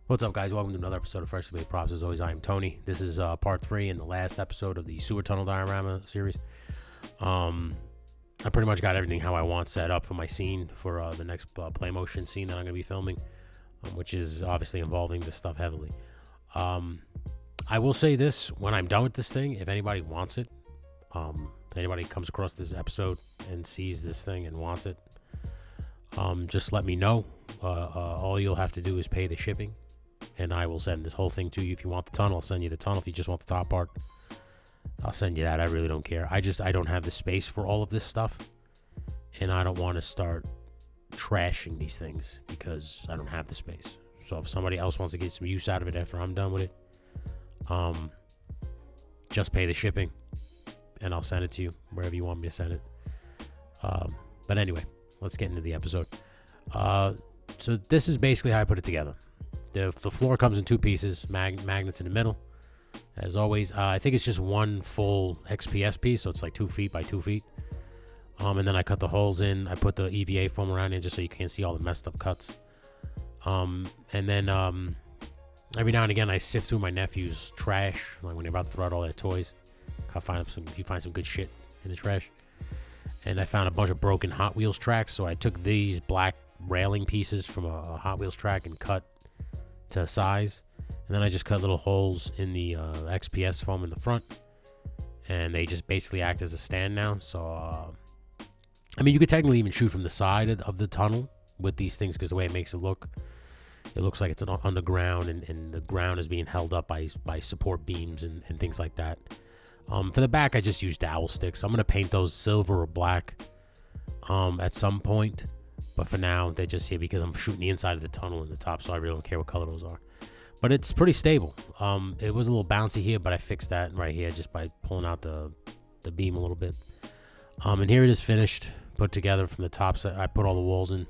What's up, guys? Welcome to another episode of Freshly Made Props. As always, I am Tony. This is part 3 and the last episode of the sewer tunnel diorama series. I pretty much got everything how I want set up for my scene for the next play motion scene that I'm going to be filming, which is obviously involving this stuff heavily. I will say this, when I'm done with this thing, if anybody wants it, if anybody comes across this episode and sees this thing and wants it, just let me know. All you'll have to do is pay the shipping, and I will send this whole thing to you. If you want the tunnel, I'll send you the tunnel. If you just want the top part, I'll send you that. I really don't care. I don't have the space for all of this stuff, and I don't want to start trashing these things because I don't have the space. So if somebody else wants to get some use out of it after I'm done with it, just pay the shipping, and I'll send it to you wherever you want me to send it. But anyway, let's get into the episode. So this is basically how I put it together. The floor comes in 2 pieces, magnets in the middle. As always, I think it's just one full XPS piece, so it's like 2 feet by 2 feet. And then I cut the holes in. I put the EVA foam around it just so you can't see all the messed up cuts. And then every now and again, I sift through my nephew's trash, like when they're about to throw out all their toys. You find some good shit in the trash. And I found a bunch of broken Hot Wheels tracks, so I took these black railing pieces from a Hot Wheels track and cut to size. And then I just cut little holes in the XPS foam in the front, and they just basically act as a stand now. So, I mean, you could technically even shoot from the side of the tunnel with these things, because the way it makes it looks like it's underground, and the ground is being held up by support beams and things like that. For the back, I just used dowel sticks. I'm going to paint those silver or black at some point. But for now, they're just here because I'm shooting the inside of the tunnel and the top, so I really don't care what color those are. But it's pretty stable. It was a little bouncy here, but I fixed that right here just by pulling out the beam a little bit. And here it is finished, put together from the top. So I put all the walls in.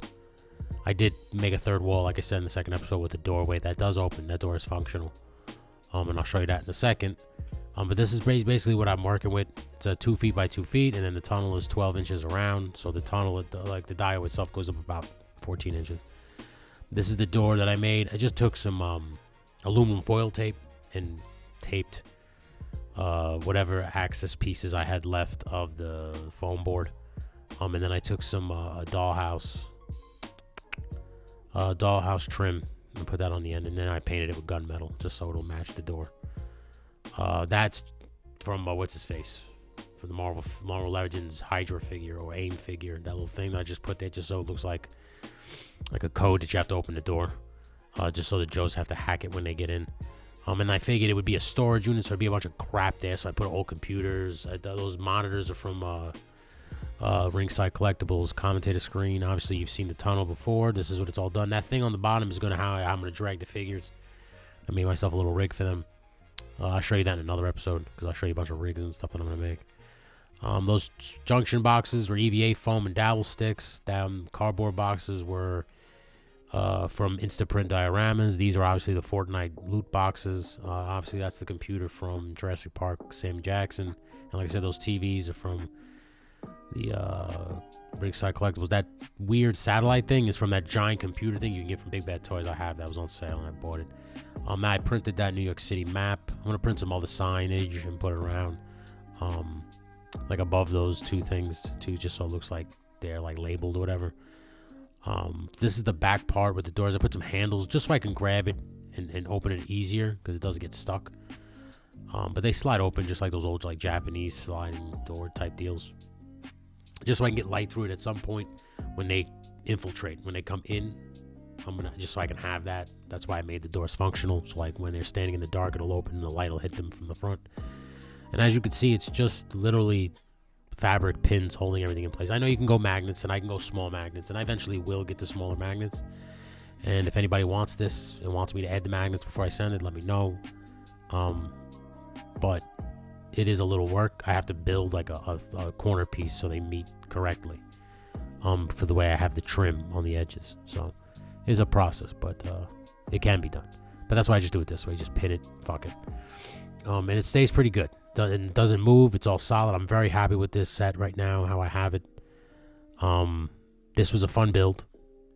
I did make a third wall, like I said in the second episode, with the doorway. That does open. That door is functional. And I'll show you that in a second. But this is basically what I'm working with. It's a 2 feet by 2 feet, and then the tunnel is 12 inches around. So the tunnel, like the dio itself, goes up about 14 inches. This is the door that I made. I just took some aluminum foil tape and taped whatever access pieces I had left of the foam board. And then I took some dollhouse trim and put that on the end, and then I painted it with gunmetal just so it'll match the door. That's from what's his face, for the Marvel Legends Hydra figure or AIM figure. That little thing that I just put there just so it looks like a code that you have to open the door, just so the Joes have to hack it when they get in. And I figured it would be a storage unit, so there'd be a bunch of crap there. So I put old computers. Those monitors are from Ringside Collectibles commentator screen. Obviously, you've seen the tunnel before. This is what it's all done. That thing on the bottom is how I'm going to drag the figures. I made myself a little rig for them. I'll show you that in another episode, because I'll show you a bunch of rigs and stuff that I'm going to make. Those junction boxes were EVA foam and dowel sticks. Cardboard boxes were from Instaprint dioramas. These are obviously the Fortnite loot boxes. Obviously, that's the computer from Jurassic Park, Sam Jackson. And like I said, those TVs are from the Ringside Collectibles. That weird satellite thing is from that giant computer thing you can get from Big Bad Toys. I have that. Was on sale and I bought it. I printed that New York City map. I'm gonna print some other signage and put it around, like above those 2 things too, just so it looks like they're like labeled or whatever. This is the back part with the doors. I put some handles just so I can grab it and open it easier, because it doesn't get stuck. But they slide open just like those old like Japanese sliding door type deals, just so I can get light through it at some point when they infiltrate, when they come in. Just so I can have that. That's why I made the doors functional. So like when they're standing in the dark, it'll open and the light will hit them from the front. And as you can see, it's just literally fabric pins holding everything in place. I know you can go magnets, and I can go small magnets, and I eventually will get to smaller magnets. And if anybody wants this and wants me to add the magnets before I send it, let me know. But it is a little work. I have to build like a corner piece so they meet correctly. For the way I have the trim on the edges. So it's a process, but it can be done. But that's why I just do it this way. Just pin it, fuck it. And it stays pretty good. It doesn't move. It's all solid. I'm very happy with this set right now, how I have it. This was a fun build,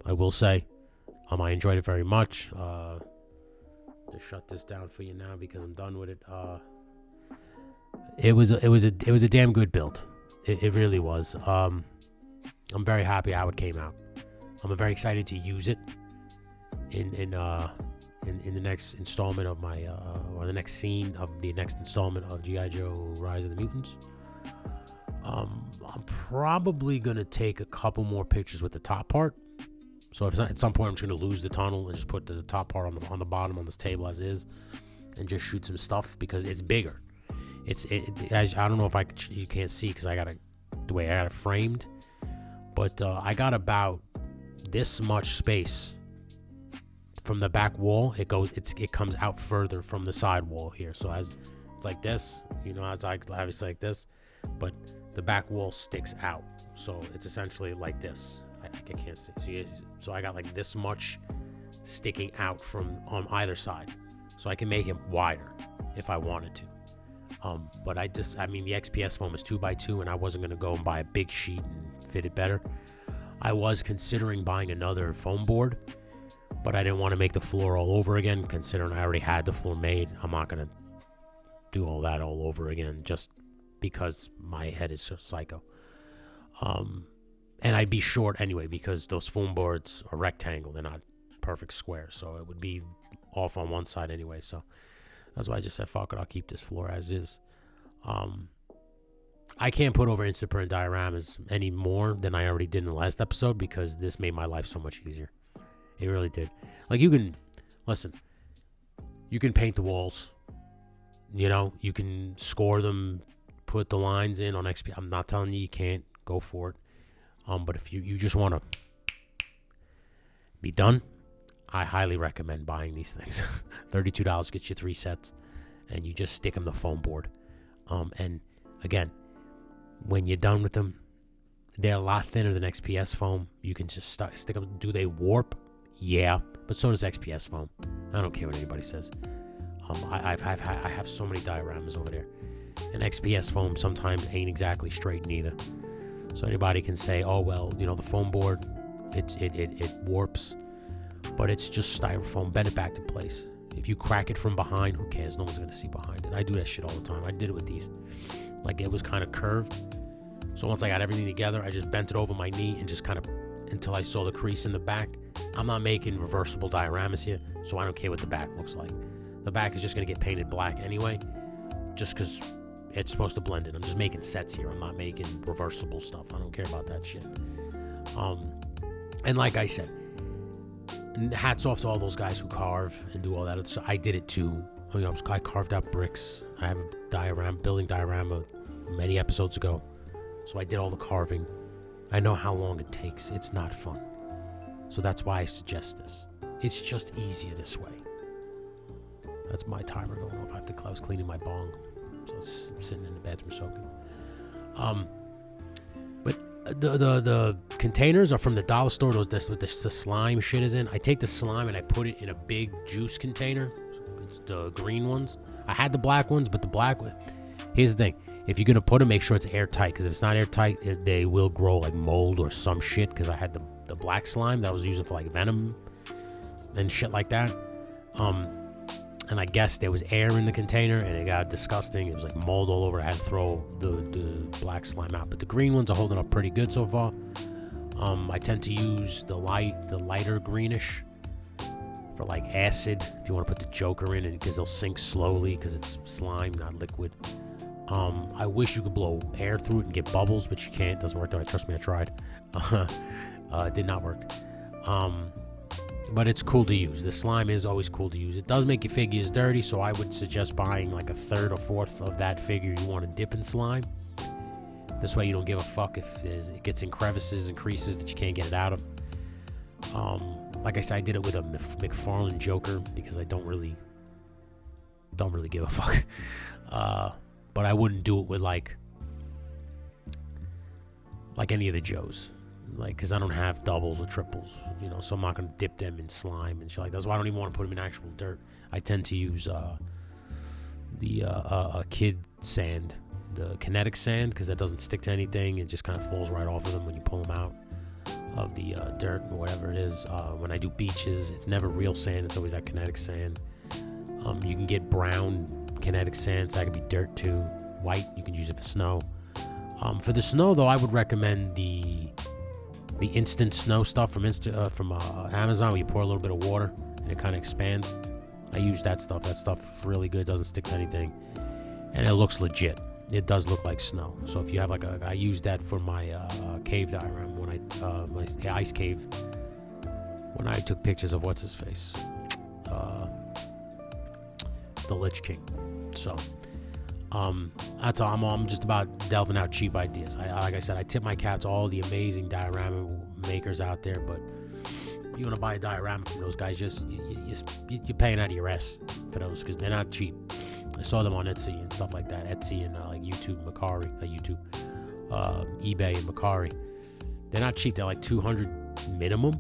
I will say. I enjoyed it very much. just shut this down for you now because I'm done with it. It was a damn good build. It really was. I'm very happy how it came out. I'm very excited to use it in the next installment of my or the next scene of the next installment of G.I. Joe Rise of the Mutants. I'm probably gonna take a couple more pictures with the top part. So if at some point I'm just gonna lose the tunnel and just put the top part on the bottom on this table as is, and just shoot some stuff because it's bigger. I don't know if you can't see because the way I got it framed, but I got about this much space from the back wall. It comes out further from the side wall here. So as it's like this, as I obviously like this, but the back wall sticks out. So it's essentially like this. I can't see. So I got like this much sticking out from on either side. So I can make it wider if I wanted to. But the XPS foam is 2x2 and I wasn't going to go and buy a big sheet and fit it better. I was considering buying another foam board, but I didn't want to make the floor all over again, considering I already had the floor made. I'm not going to do all that all over again just because my head is so psycho. And I'd be short anyway because those foam boards are rectangle. They're not perfect square, so it would be off on one side anyway. So that's why I just said, fuck it, I'll keep this floor as is. I can't put over Instaprint dioramas any more than I already did in the last episode because this made my life so much easier. It really did. Like, you can paint the walls. You can score them, put the lines in on XP. I'm not telling you can't. Go for it. But if you just want to be done, I highly recommend buying these things. $32 gets you 3 sets, and you just stick them the foam board. And again, when you're done with them, they're a lot thinner than XPS foam. You can just stick them. Do they warp? Yeah, but so does XPS foam. I don't care what anybody says. I have so many dioramas over there, and XPS foam sometimes ain't exactly straight neither. So anybody can say, oh well, the foam board, it warps, but it's just styrofoam. Bend it back to place. If you crack it from behind, who cares? No one's gonna see behind it. I do that shit all the time. I did it with these. Like, it was kind of curved, so once I got everything together, I just bent it over my knee and just kind of until I saw the crease in the back. I'm not making reversible dioramas here, so I don't care what the back looks like. The back is just gonna get painted black anyway, just because it's supposed to blend in. I'm just making sets here. I'm not making reversible stuff. I don't care about that shit. And like I said, hats off to all those guys who carve and do all that. So I did it too. I carved out bricks. I have a building diorama many episodes ago. So I did all the carving. I know how long it takes. It's not fun. So that's why I suggest this. It's just easier this way. That's my timer going off. I was cleaning my bong. So I'm sitting in the bathroom soaking. But the containers are from the dollar store. What the slime shit is in. I take the slime and I put it in a big juice container. It's the green ones. I had the black ones, but the black one. Here's the thing: if you're gonna put them, make sure it's airtight. Because if it's not airtight, they will grow like mold or some shit. Because I had the black slime that I was using for like venom and shit like that. And I guess there was air in the container and it got disgusting. It was like mold all over. I had to throw the black slime out. But the green ones are holding up pretty good so far. I tend to use the lighter greenish for like acid. If you want to put the Joker in, because they'll sink slowly because it's slime, not liquid. I wish you could blow air through it and get bubbles, but you can't. It doesn't work that way. Trust me, I tried. It did not work. But it's cool to use. The slime is always cool to use. It does make your figures dirty, so I would suggest buying like a third or fourth of that figure you want to dip in slime. This way you don't give a fuck if it gets in crevices and creases that you can't get it out of. Like I said, I did it with a McFarlane Joker because I don't really give a fuck. But I wouldn't do it with like any of the Joes. Like, because I don't have doubles or triples, so I'm not going to dip them in slime and shit like that. That's why I don't even want to put them in actual dirt. I tend to use the kid sand, the kinetic sand, because that doesn't stick to anything. It just kind of falls right off of them when you pull them out of the dirt or whatever it is. When I do beaches, it's never real sand. It's always that kinetic sand. You can get brown kinetic sand, so that could be dirt too. White, you can use it for snow. For the snow, though, I would recommend the instant snow stuff from Amazon, where you pour a little bit of water and it kind of expands. I use that stuff. That stuff's really good. Doesn't stick to anything, and it looks legit. It does look like snow. So if you have I use that for my cave diorama when my ice cave, when I took pictures of what's his face, the Lich King. So that's all. I'm just about delving out cheap ideas. Like I said, I tip my cap to all the amazing diorama makers out there, but if you want to buy a diorama from those guys, you're paying out of your ass for those, because they're not cheap. I saw them on Etsy and stuff like that. Etsy and like eBay and Mercari. They're not cheap. They're like $200 minimum,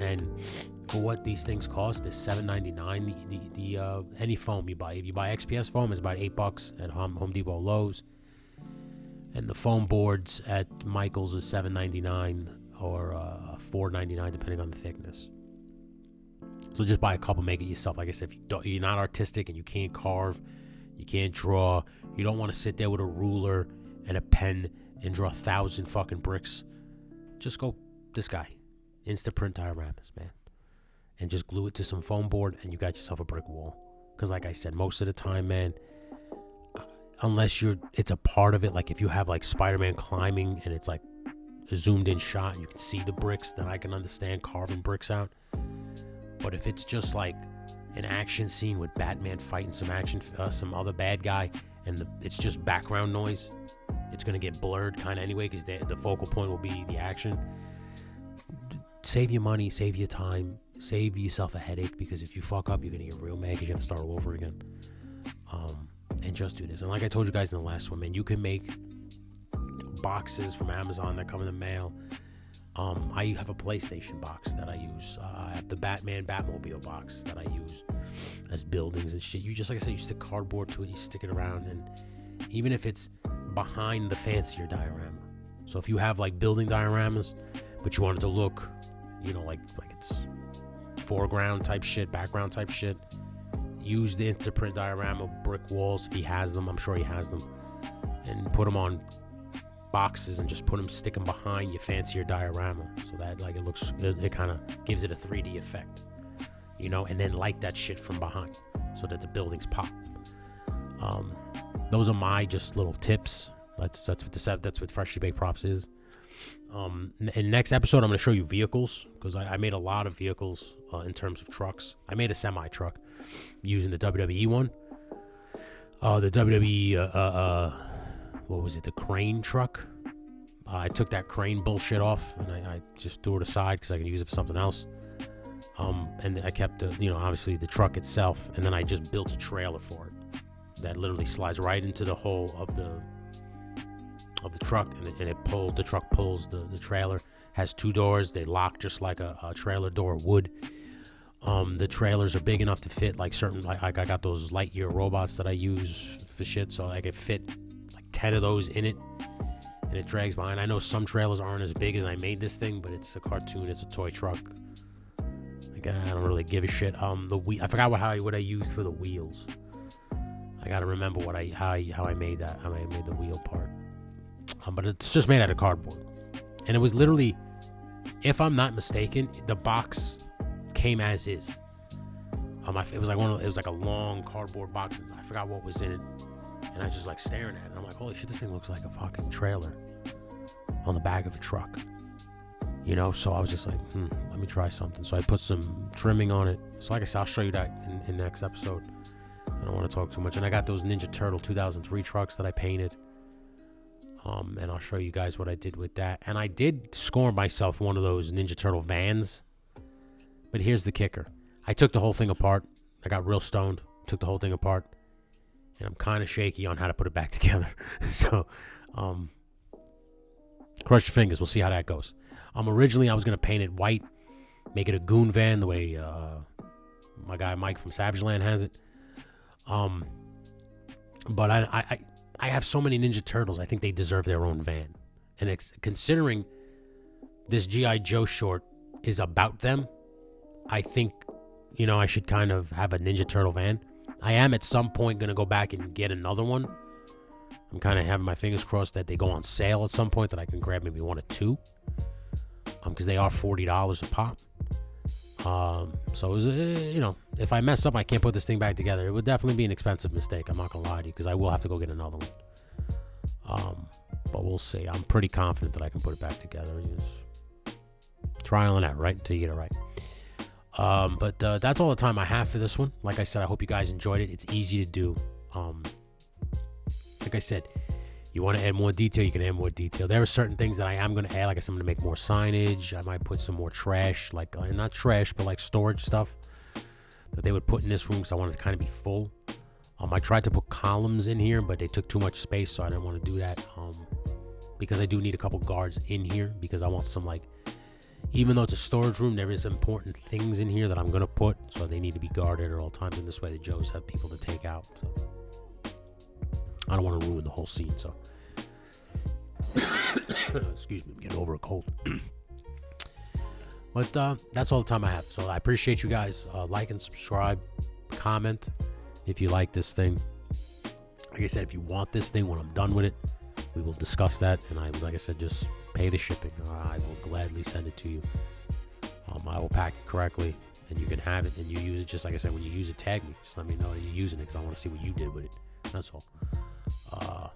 and for what these things cost, is $7.99. The any foam you buy. If you buy XPS foam, it's about $8 at Home Depot, Lowe's, and the foam boards at Michael's is $7.99 or $4.99 depending on the thickness. So just buy a couple, make it yourself. Like I said, if you're not artistic and you can't carve, you can't draw, you don't want to sit there with a ruler and a pen and draw 1,000 fucking bricks, just go this guy, Instaprint dioramas, man, and just glue it to some foam board and you got yourself a brick wall. Because like I said, most of the time, man, unless it's a part of it, like if you have like Spider-Man climbing and it's like a zoomed in shot and you can see the bricks, then I can understand carving bricks out. But if it's just like an action scene with Batman fighting some other bad guy, and it's just background noise, it's gonna get blurred kind of anyway, because the focal point will be the action. Save your money, save your time, save yourself a headache, because if you fuck up, you're gonna get real mad because you have to start all over again. And just do this. And like I told you guys in the last one, man, you can make boxes from Amazon that come in the mail. I have a PlayStation box that I use. I have the Batmobile box that I use as buildings and shit. You just, like I said, you stick cardboard to it, you stick it around, and even if it's behind the fancier diorama. So if you have like building dioramas, but you want it to look, like it's foreground type shit, background type shit, use the Instaprint diorama brick walls if he has them. I'm sure he has them, and put them on boxes and just stick them behind your fancier diorama, so that like it kind of gives it a 3D effect, and then light that shit from behind so that the buildings pop. Those are my just little tips. That's what Freshly Baked Props is. In next episode, I'm going to show you vehicles, because I made a lot of vehicles in terms of trucks. I made a semi truck using the WWE one. The WWE what was it, the crane truck. I took that crane bullshit off and I just threw it aside because I can use it for something else. And I kept obviously the truck itself, and then I just built a trailer for it that literally slides right into the hole of the truck, and the truck pulls the trailer. Has 2 doors, they lock just like a trailer door would. The trailers are big enough to fit like certain, like I got those Lightyear robots that I use for shit, so I could fit 10 of those in it, and it drags behind. I know some trailers aren't as big as I made this thing, but it's a cartoon, it's a toy truck. Like, I don't really give a shit. I forgot what I used for the wheels. I gotta remember how I made that. How I made the wheel part. But it's just made out of cardboard, and it was literally, if I'm not mistaken, the box came as is. It was like a long cardboard box, and I forgot what was in it. And I was just like staring at it. And I'm like, holy shit, this thing looks like a fucking trailer on the back of a truck. So I was just like, let me try something. So I put some trimming on it. So like I said, I'll show you that in the next episode. I don't want to talk too much. And I got those Ninja Turtle 2003 trucks that I painted. And I'll show you guys what I did with that. And I did score myself one of those Ninja Turtle vans. But here's the kicker. I took the whole thing apart. I got real stoned. Took the whole thing apart. And I'm kind of shaky on how to put it back together. So, cross your fingers. We'll see how that goes. Originally, I was going to paint it white, make it a goon van the way my guy Mike from Savage Land has it. But I have so many Ninja Turtles, I think they deserve their own van. And considering this G.I. Joe short is about them, I think I should kind of have a Ninja Turtle van. I am at some point going to go back and get another one. I'm kind of having my fingers crossed that they go on sale at some point, that I can grab maybe one or two. Because they are $40 a pop. So it was, if I mess up, I can't put this thing back together. It would definitely be an expensive mistake. I'm not gonna lie to you, because I will have to go get another one. But we'll see. I'm pretty confident that I can put it back together. Just trial and error, right? Until you get it right. But that's all the time I have for this one. Like I said, I hope you guys enjoyed it. It's easy to do. Like I said, you want to add more detail, you can add more detail. There are certain things that I am going to add. Like I said, I'm going to make more signage. I might put some more trash, like not trash, but like storage stuff that they would put in this room, because I wanted to kind of be full. I tried to put columns in here, but they took too much space, so I didn't want to do that. Because I do need a couple guards in here, because I want some, like, even though it's a storage room, there is important things in here that I'm going to put, so they need to be guarded at all times. And this way the Joes have people to take out, so I don't want to ruin the whole scene, so. Excuse me, I'm getting over a cold. But that's all the time I have. So I appreciate you guys. Like and subscribe. Comment if you like this thing. Like I said, if you want this thing when I'm done with it, we will discuss that. And like I said, just pay the shipping. I will gladly send it to you. I will pack it correctly, and you can have it, and you use it. Just like I said, when you use it, tag me. Just let me know that you're using it, because I want to see what you did with it. That's all.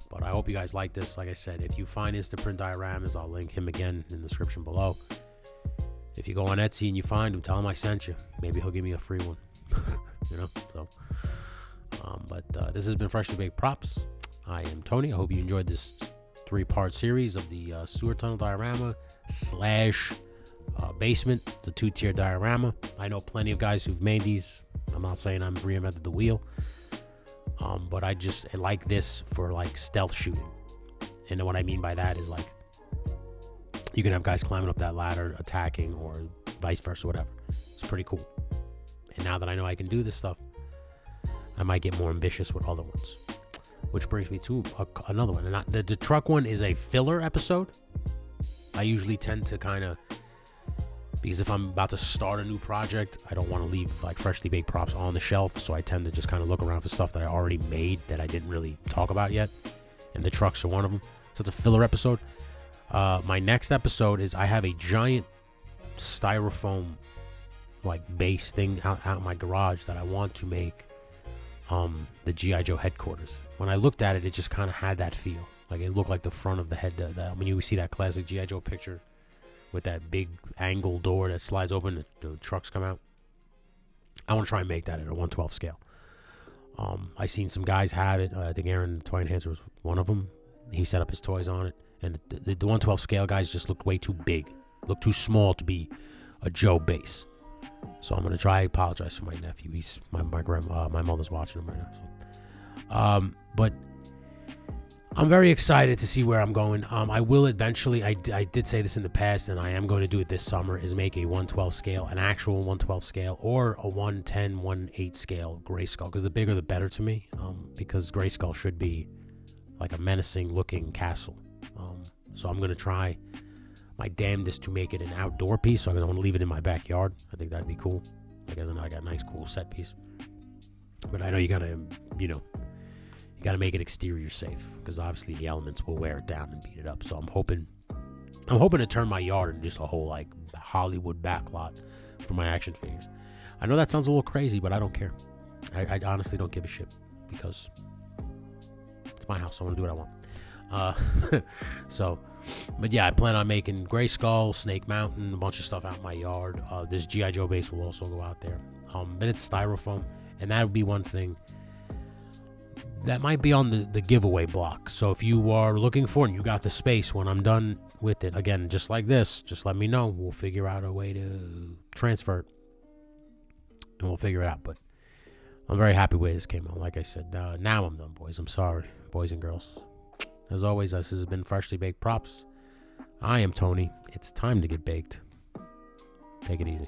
But I hope you guys like this. Like I said, if you find Instaprint dioramas, I'll link him again in the description below. If you go on Etsy and you find him, tell him I sent you. Maybe he'll give me a free one. So. But this has been Freshly Baked Props. I am Tony. I hope you enjoyed this 3-part series of the sewer tunnel diorama / basement. It's a 2-tier diorama. I know plenty of guys who've made these. I'm not saying I'm reinvented the wheel. But I like this for like stealth shooting. And what I mean by that is, like, you can have guys climbing up that ladder attacking, or vice versa, whatever. It's pretty cool. And now that I know I can do this stuff, I might get more ambitious with other ones. Which brings me to another one. And the truck one is a filler episode. I usually tend to kind of, because if I'm about to start a new project, I don't want to leave like Freshly Baked Props on the shelf. So I tend to just kind of look around for stuff that I already made that I didn't really talk about yet. And the trucks are one of them. So it's a filler episode. My next episode is, I have a giant styrofoam like base thing out in my garage that I want to make the G.I. Joe headquarters. When I looked at it, it just kind of had that feel. Like, it looked like the front of the head. When you see that classic G.I. Joe picture with that big angle door that slides open, the trucks come out. I want to try and make that at a 1/12 scale. I seen some guys have it. I think Aaron the Toy Enhancer was one of them. He set up his toys on it. And the 1/12 scale guys just looked way too big. Looked too small to be a Joe base. So I'm going to try. I apologize for my nephew. He's my mother's watching him right now. So. But I'm very excited to see where I'm going. I will eventually, I did say this in the past, and I am going to do it this summer, is make a 1/12 scale, an actual 1/12 scale, or a 1/10, 1/8 scale Grayskull. Because the bigger the better to me. Because Grayskull should be like a menacing looking castle. So I'm going to try my damnedest to make it an outdoor piece. So I want to leave it in my backyard. I think that'd be cool. Like, as I know, I got a nice, cool set piece. But I know you got to make it exterior safe, because obviously the elements will wear it down and beat it up. So I'm hoping to turn my yard into just a whole like Hollywood backlot for my action figures. I know that sounds a little crazy, but I don't care. I honestly don't give a shit, because it's my house. I want to do what I want. But yeah, I plan on making Grayskull, Snake Mountain, a bunch of stuff out in my yard. This G.I. Joe base will also go out there. But it's styrofoam, and that would be one thing that might be on the giveaway block. So if you are looking for it and you got the space when I'm done with it, again, just like this, just let me know. We'll figure out a way to transfer it, and we'll figure it out. But I'm very happy where this came out. Like I said, now I'm done, boys. I'm sorry, boys and girls. As always, this has been Freshly Baked Props. I am Tony. It's time to get baked. Take it easy.